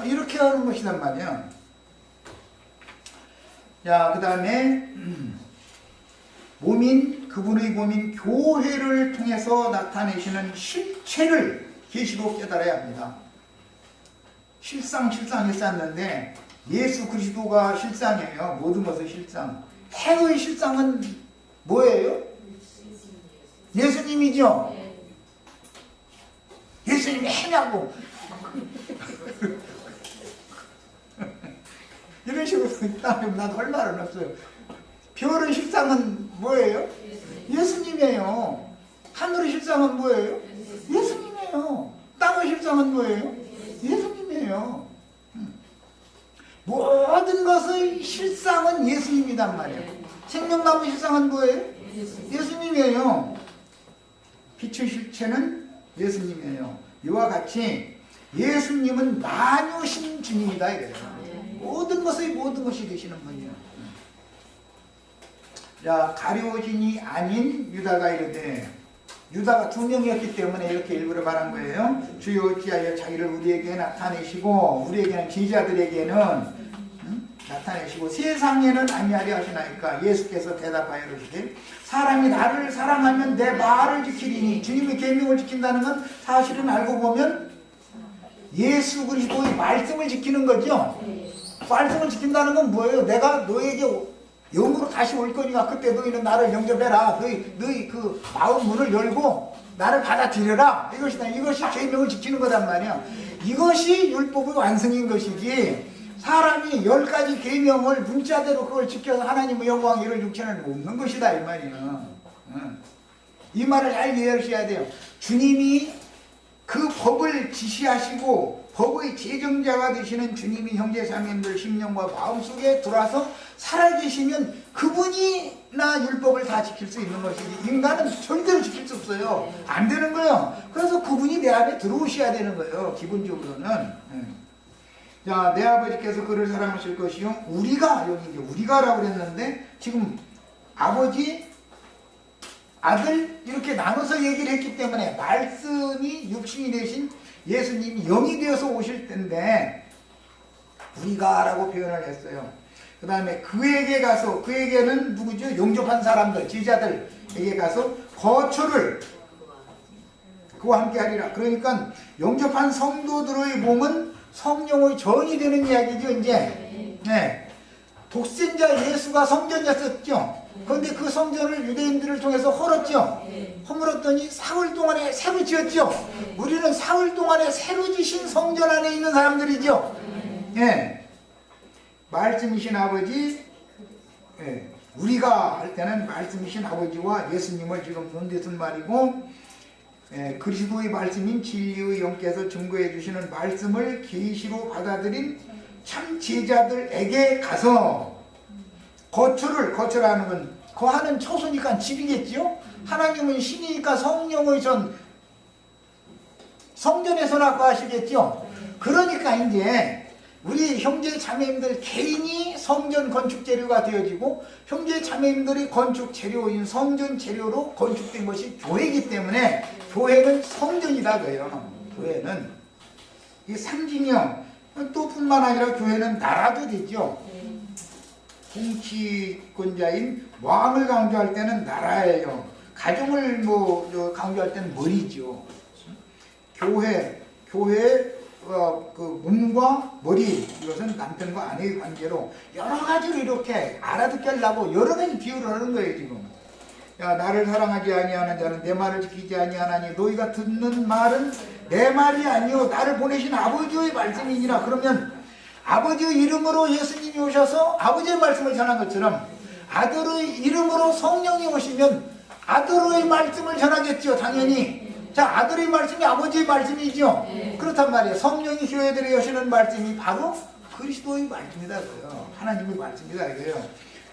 이렇게 하는 것이란 말이에요. 자, 그 다음에 그분의 몸인 교회를 통해서 나타내시는 실체를 계시로 깨달아야 합니다. 실상했었는데 예수 그리스도가 실상이에요. 모든 것의 실상. 해의 실상은 뭐예요? 예수님이죠. 예수님이 해냐고 이런 식으로 있다면 나도 할 말은 없어요. 별의 실상은 뭐예요? 예수님이에요. 하늘의 실상은 뭐예요? 예수님이에요. 땅의 실상은 뭐예요? 예수님이에요. 모든 것의 실상은 예수님이란 말이에요. 생명나무의 실상은 뭐예요? 예수님이에요. 빛의 실체는 예수님이에요. 이와 같이 예수님은 만유신 주님이다 이래요. 모든 것이 되시는 분이에요. 자, 가룟인이 아닌 유다가 이르되, 유다가 2명이었기 때문에 이렇게 일부러 말한 거예요. 주여 어찌하여 자기를 우리에게 나타내시고 우리에게는 제자들에게는 나타내시고 세상에는 아니하려 하시나이까. 예수께서 대답하여 이르시되 사람이 나를 사랑하면 내 말을 지키리니. 주님의 계명을 지킨다는 건 사실은 알고 보면 예수 그리스도의 말씀을 지키는 거죠. 말씀을 지킨다는 건 뭐예요? 내가 너에게 영으로 다시 올 거니까 그때 너희는 나를 영접해라. 너희 그 마음 문을 열고 나를 받아들여라. 이것이 계명을 지키는 거란 말이야. 이것이 율법의 완성인 것이지, 사람이 10가지 계명을 문자대로 그걸 지켜서 하나님의 영광 이룰 육체는 없는 것이다 이 말이야. 이 말을 잘 이해하셔야 돼요. 주님이 그 법을 지시하시고 법의 제정자가 되시는 주님이 형제자매님들 심령과 마음속에 들어와서 살아계시면 그분이나 율법을 다 지킬 수 있는 것이지 인간은 절대로 지킬 수 없어요. 안 되는 거예요. 그래서 그분이 내 안에 들어오셔야 되는 거예요. 기본적으로는. 자, 내 아버지께서 그를 사랑하실 것이요. 우리가, 여기 이제 우리가라고 그랬는데 지금 아버지, 아들 이렇게 나눠서 얘기를 했기 때문에 말씀이 육신이 되신 예수님이 영이 되어서 오실 텐데 우리가 라고 표현을 했어요. 그 다음에 그에게 가서, 그에게는 누구죠? 영접한 사람들, 제자들에게 가서 거처를 그와 함께 하리라. 그러니까 영접한 성도들의 몸은 성령의 전이 되는 이야기죠. 이제 독생자 예수가 성전이었었죠. 그런데 그 성전을 유대인들을 통해서 헐었죠. 허물었더니 사흘 동안에 새로 지었죠. 우리는 사흘 동안에 새로 지신 성전 안에 있는 사람들이죠. 말씀이신 아버지, 우리가 할 때는 말씀이신 아버지와 예수님을 지금 논대쓴 말이고, 그리스도의 말씀인 진리의 영께서 증거해 주시는 말씀을 계시로 받아들인 참 제자들에게 가서 거처라는 건 거하는 처소니까 집이겠죠. 하나님은 신이니까 성령의 성전에서나 거하시겠죠. 그러니까 이제 우리 형제 자매님들 개인이 성전 건축 재료가 되어지고 형제 자매님들이 건축 재료인 성전 재료로 건축된 것이 교회이기 때문에 교회는 성전이다 그래요. 교회는 이 상징이요. 또 뿐만 아니라 교회는 나라도 되죠. 통치권자인 왕을 강조할 때는 나라예요. 가정을 강조할 때는 머리죠. 교회 그 몸과 머리, 이것은 남편과 아내의 관계로 여러 가지로 이렇게 알아듣게 하려고 여러 가지 비유를 하는 거예요 지금. 야, 나를 사랑하지 아니하는 자는 내 말을 지키지 아니하나니 너희가 듣는 말은 내 말이 아니요 나를 보내신 아버지의 말씀이니라. 그러면 아버지의 이름으로 예수님이 오셔서 아버지의 말씀을 전한 것처럼 아들의 이름으로 성령이 오시면 아들의 말씀을 전하겠죠 당연히. 자, 아들의 말씀이 아버지의 말씀이죠. 그렇단 말이에요. 성령이 교회들에 여시는 말씀이 바로 그리스도의 말씀이다 그래요. 하나님의 말씀이다 이거예요.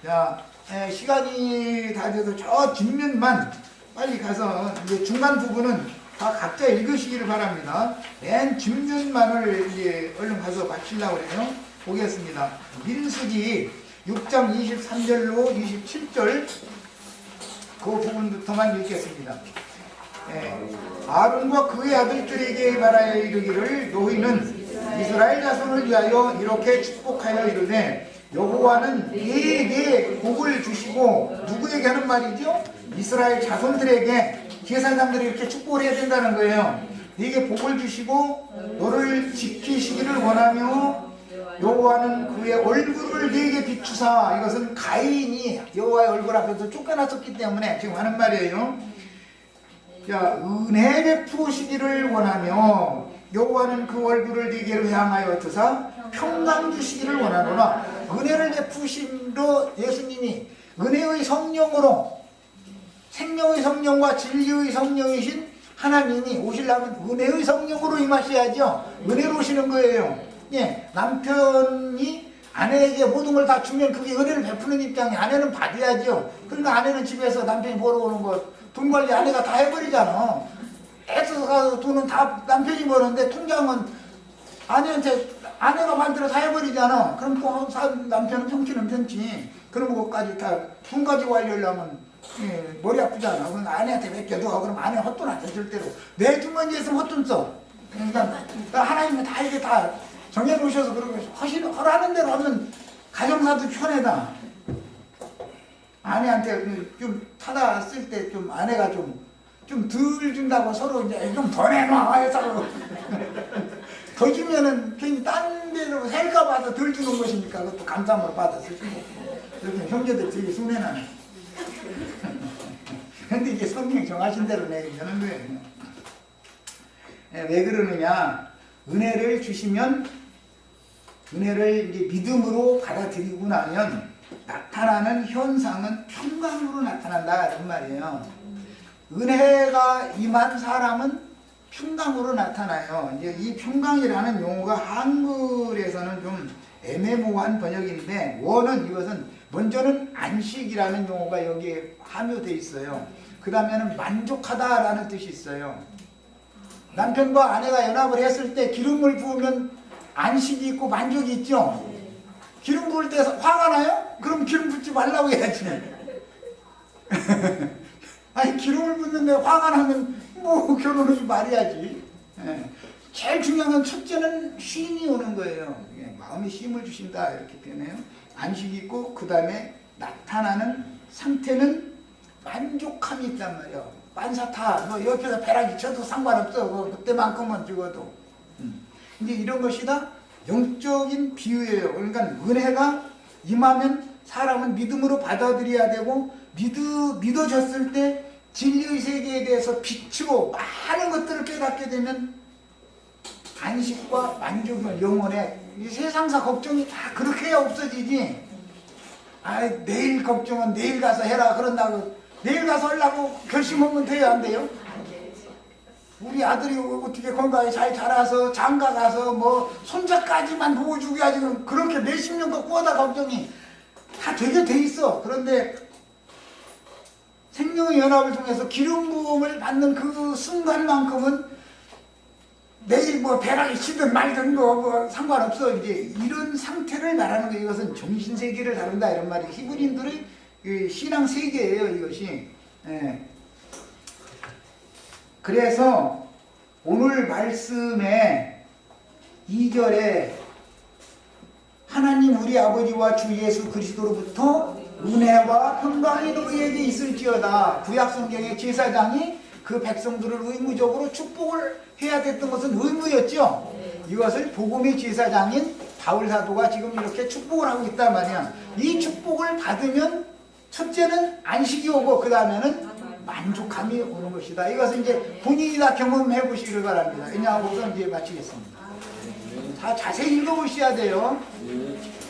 자, 시간이 다 돼서 저 뒷면만 빨리 가서 이제 중간 부분은 다 각자 읽으시기를 바랍니다. 맨 뒷면만을 이제 얼른 가서 마치려고 그래요. 보겠습니다. 민수기 6장 23절로 27절 그 부분부터만 읽겠습니다. 아론과 그의 아들들에게 말하여 이르기를 너희는 이스라엘 자손을 위하여 이렇게 축복하여 이르되 여호와는 네게 복을 주시고 누구에게 하는 말이죠? 이스라엘 자손들에게 제사장들이 이렇게 축복을 해야 된다는 거예요. 네게 복을 주시고 너를 지키시기를 원하며 여호와는 그의 얼굴을 네게 비추사. 이것은 가인이 여호와의 얼굴 앞에서 쫓겨났었기 때문에 지금 하는 말이에요. 자, 은혜 베푸시기를 원하며 여호와는 그 얼굴을 네게로 향하여 드사 평강 주시기를 원하노라. 은혜를 베푸심으로 예수님이 은혜의 성령으로 생명의 성령과 진리의 성령이신 하나님이 오시려면 은혜의 성령으로 임하셔야죠. 은혜로 오시는 거예요. 예, 남편이 아내에게 모든 걸 다 주면 그게 은혜를 베푸는 입장이 아내는 받아야죠. 그러니까 아내는 집에서 남편이 벌어오는 거 돈 관리 아내가 다 해버리잖아. 애써서 가서 돈은 다 남편이 버는데 통장은 아내한테 아내가 만들어 다 해버리잖아. 그럼 또 남편은 평치는 편치. 그런 것까지 다 돈 가지고 하려면 머리 아프잖아. 그럼 아내한테 맡겨둬. 그럼 아내 헛돈 안 써, 절대로. 내 주머니에 있으면 헛돈 써. 그러니까 하나님은 다 이게 다 정해놓으셔서 그러고 허라는 대로 하면 가정사도 편하다. 아내한테 좀 타다 쓸 때 좀 아내가 좀 덜 준다고 서로 이제 좀 더 내놔 해서 더 주면은 괜히 딴 데로 셀까 봐서 덜 주는 것이니까 그것도 감사함으로 받아 쓰시고 이렇게 형제들 되게 순해나네. 근데 이게 성경이 정하신 대로 내는 거예요. 왜 그러느냐? 은혜를 주시면 은혜를 이제 믿음으로 받아들이고 나면 나타나는 현상은 평강으로 나타난다 이런 말이에요. 은혜가 임한 사람은 평강으로 나타나요. 이제 이 평강이라는 용어가 한글에서는 좀 애매모호한 번역인데 원은 이것은 먼저는 안식이라는 용어가 여기에 함유되어 있어요. 그 다음에는 만족하다라는 뜻이 있어요. 남편과 아내가 연합을 했을 때 기름을 부으면 안식이 있고 만족이 있죠. 기름 부을 때 화가 나요? 그럼 기름 붓지 말라고 해야지. 아니 기름을 붓는데 화가 나면 뭐 결혼하지 말아야지. 제일 중요한 건 첫째는 쉼이 오는 거예요. 마음이 쉼을 주신다 이렇게 표현해요. 안식이 있고 그 다음에 나타나는 상태는 만족함이 있단 말이에요. 빤사타 너 옆에서 벼락이 쳐도 상관없어. 그때만큼은 죽어도. 이제 이런 것이 다 영적인 비유예요. 그러니까 은혜가 임하면 사람은 믿음으로 받아들여야 되고 믿어졌을 때 진리의 세계에 대해서 비추고 많은 것들을 깨닫게 되면 안식과 만족을 영혼에 이 세상사 걱정이 다 그렇게 해야 없어지지. 내일 걱정은 내일 가서 해라 그런다고 내일 가서 하려고 결심하면 돼요 안 돼요? 우리 아들이 어떻게 건강히 잘 자라서 장가 가서 뭐 손자까지만 보고 죽여야지 그렇게 몇십 년 갖고 하다 걱정이 다 되게 돼 있어. 그런데 생명의 연합을 통해서 기름 부음을 받는 그 순간만큼은 내일 뭐 벼락이 치든 말든 뭐 상관없어. 이제 이런 상태를 말하는 거. 이것은 정신세계를 다룬다 이런 말이 히브리인들의 신앙 세계예요 이것이. 그래서 오늘 말씀에 2절에 하나님 우리 아버지와 주 예수 그리스도로부터 은혜와 평강이 너희에게 있을지어다. 구약성경의 제사장이 그 백성들을 의무적으로 축복을 해야 됐던 것은 의무였죠. 이것을 복음의 제사장인 바울 사도가 지금 이렇게 축복을 하고 있단 말이야. 이 축복을 받으면 첫째는 안식이 오고 그 다음에는 만족함이 오는 것이다. 이것은 이제 본인이 다 경험해 보시길 바랍니다. 이냐고서 이제 마치겠습니다. 다 자세히 읽어보셔야 돼요.